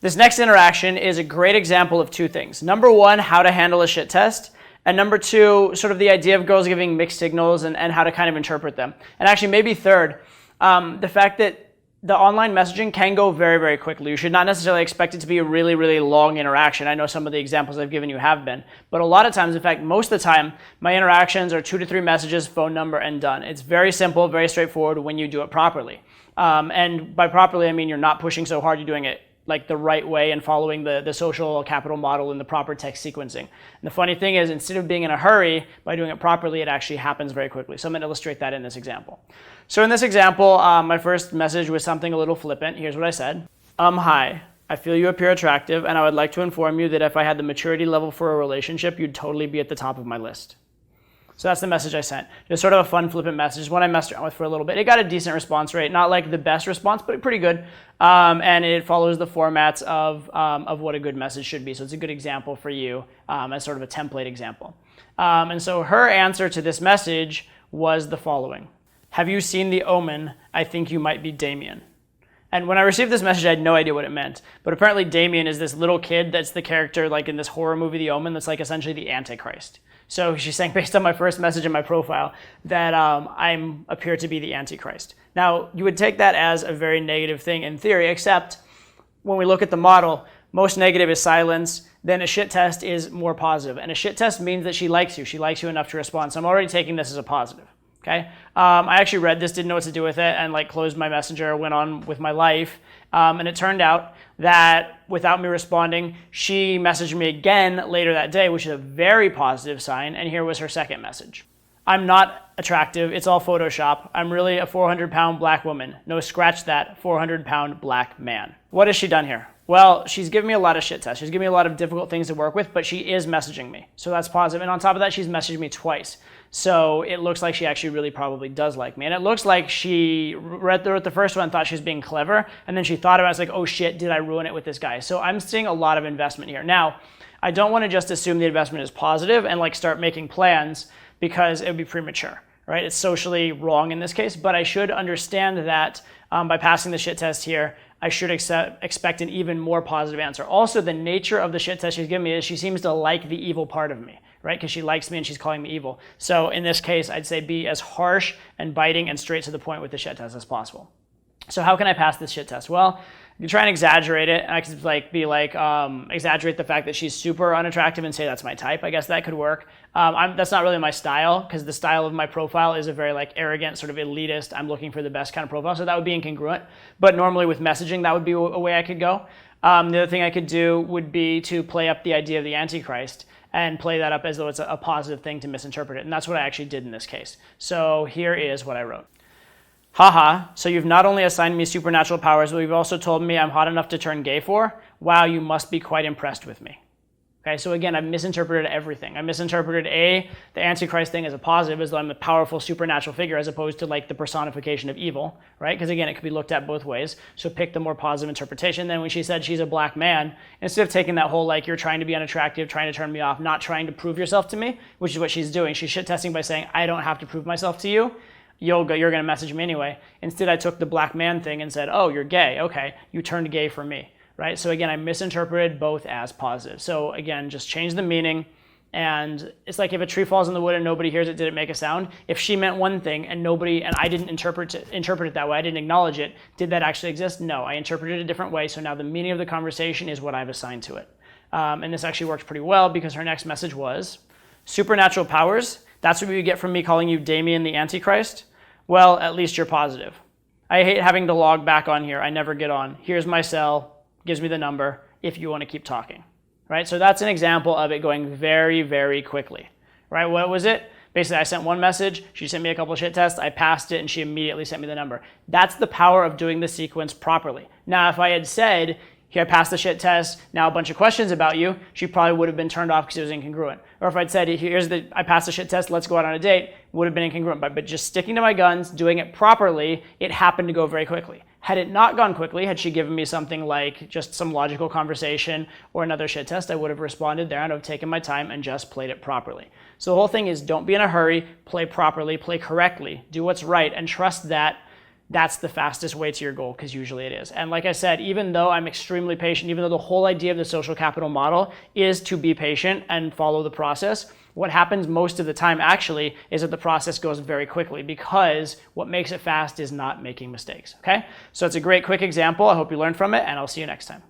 This next interaction is a great example of two things. Number one, how to handle a shit test. And number two, sort of the idea of girls giving mixed signals and how to kind of interpret them. And actually maybe third, the fact that the online messaging can go very, very quickly. You should not necessarily expect it to be a really, really long interaction. I know some of the examples I've given you have been, but a lot of times, in fact, most of the time, my interactions are 2 to 3 messages, phone number, and done. It's very simple, very straightforward when you do it properly. And by properly, I mean you're not pushing so hard, you're doing it like the right way and following the social capital model and the proper text sequencing. And the funny thing is, instead of being in a hurry, by doing it properly, it actually happens very quickly. So I'm gonna illustrate that in this example. So in this example, my first message was something a little flippant. Here's what I said. Hi, I feel you appear attractive, and I would like to inform you that if I had the maturity level for a relationship, you'd totally be at the top of my list. So that's the message I sent. Just sort of a fun, flippant message, one I messed around with for a little bit. It got a decent response rate, not like the best response, but pretty good. And it follows the formats of what a good message should be. So it's a good example for you as sort of a template example. And so her answer to this message was the following. Have you seen The Omen? I think you might be Damien. And when I received this message, I had no idea what it meant. But apparently Damien is this little kid that's the character like in this horror movie, The Omen, that's like essentially the Antichrist. So she's saying, based on my first message in my profile, that I appear to be the Antichrist. Now, you would take that as a very negative thing in theory, except when we look at the model, most negative is silence, then a shit test is more positive. And a shit test means that she likes you. She likes you enough to respond. So I'm already taking this as a positive. Okay. I actually read this, didn't know what to do with it, and like closed my messenger, went on with my life. And it turned out that without me responding, she messaged me again later that day, which is a very positive sign. And here was her second message. I'm not attractive. It's all Photoshop. I'm really a 400-pound black woman. No, scratch that, 400-pound black man. What has she done here? Well, she's given me a lot of shit tests. She's given me a lot of difficult things to work with, but she is messaging me. So that's positive. And on top of that, she's messaged me twice. So it looks like she actually really probably does like me. And it looks like she read the first one, thought she was being clever, and then she thought about it, it's like, oh shit, did I ruin it with this guy? So I'm seeing a lot of investment here. Now, I don't want to just assume the investment is positive and like start making plans because it would be premature, right? It's socially wrong in this case, but I should understand that by passing the shit test here, I should expect an even more positive answer. Also, the nature of the shit test she's giving me is she seems to like the evil part of me, right? Because she likes me and she's calling me evil. So in this case, I'd say be as harsh and biting and straight to the point with the shit test as possible. So how can I pass this shit test? Well, you try and exaggerate it. I could exaggerate the fact that she's super unattractive and say that's my type. I guess that could work. That's not really my style because the style of my profile is a very like arrogant, sort of elitist, I'm looking for the best kind of profile. So that would be incongruent. But normally with messaging, that would be a way I could go. The other thing I could do would be to play up the idea of the Antichrist and play that up as though it's a positive thing to misinterpret it. And that's what I actually did in this case. So here is what I wrote. Haha, so you've not only assigned me supernatural powers, but you've also told me I'm hot enough to turn gay for? Wow, you must be quite impressed with me. Okay, so again, I've misinterpreted everything. I misinterpreted the Antichrist thing as a positive, as though I'm a powerful supernatural figure, as opposed to like the personification of evil, right? Because again, it could be looked at both ways. So pick the more positive interpretation. Then when she said she's a black man, instead of taking that whole like you're trying to be unattractive, trying to turn me off, not trying to prove yourself to me, which is what she's doing. She's shit testing by saying, I don't have to prove myself to you. You're going to message me anyway. Instead, I took the black man thing and said, oh, you're gay. Okay, you turned gay for me, right? So again, I misinterpreted both as positive. So again, just change the meaning. And it's like if a tree falls in the wood and nobody hears it, did it make a sound? If she meant one thing and I didn't interpret it that way, I didn't acknowledge it, did that actually exist? No, I interpreted it a different way. So now the meaning of the conversation is what I've assigned to it. And this actually worked pretty well because her next message was, supernatural powers? That's what you get from me calling you Damien the Antichrist? Well, at least you're positive. I hate having to log back on here. I never get on. Here's my cell, gives me the number if you want to keep talking, right? So that's an example of it going very, very quickly, right? What was it? Basically, I sent one message, she sent me a couple of shit tests, I passed it, and she immediately sent me the number. That's the power of doing the sequence properly. Now, if I had said, here, I passed the shit test, now a bunch of questions about you, she probably would have been turned off because it was incongruent. Or if I'd said, I passed the shit test, let's go out on a date, it would have been incongruent. But just sticking to my guns, doing it properly, it happened to go very quickly. Had it not gone quickly, had she given me something like just some logical conversation or another shit test, I would have responded there and I would have taken my time and just played it properly. So the whole thing is don't be in a hurry, play properly, play correctly, do what's right, and trust that that's the fastest way to your goal, because usually it is. And like I said, even though I'm extremely patient, even though the whole idea of the social capital model is to be patient and follow the process, what happens most of the time actually is that the process goes very quickly, because what makes it fast is not making mistakes, okay? So it's a great quick example. I hope you learned from it, and I'll see you next time.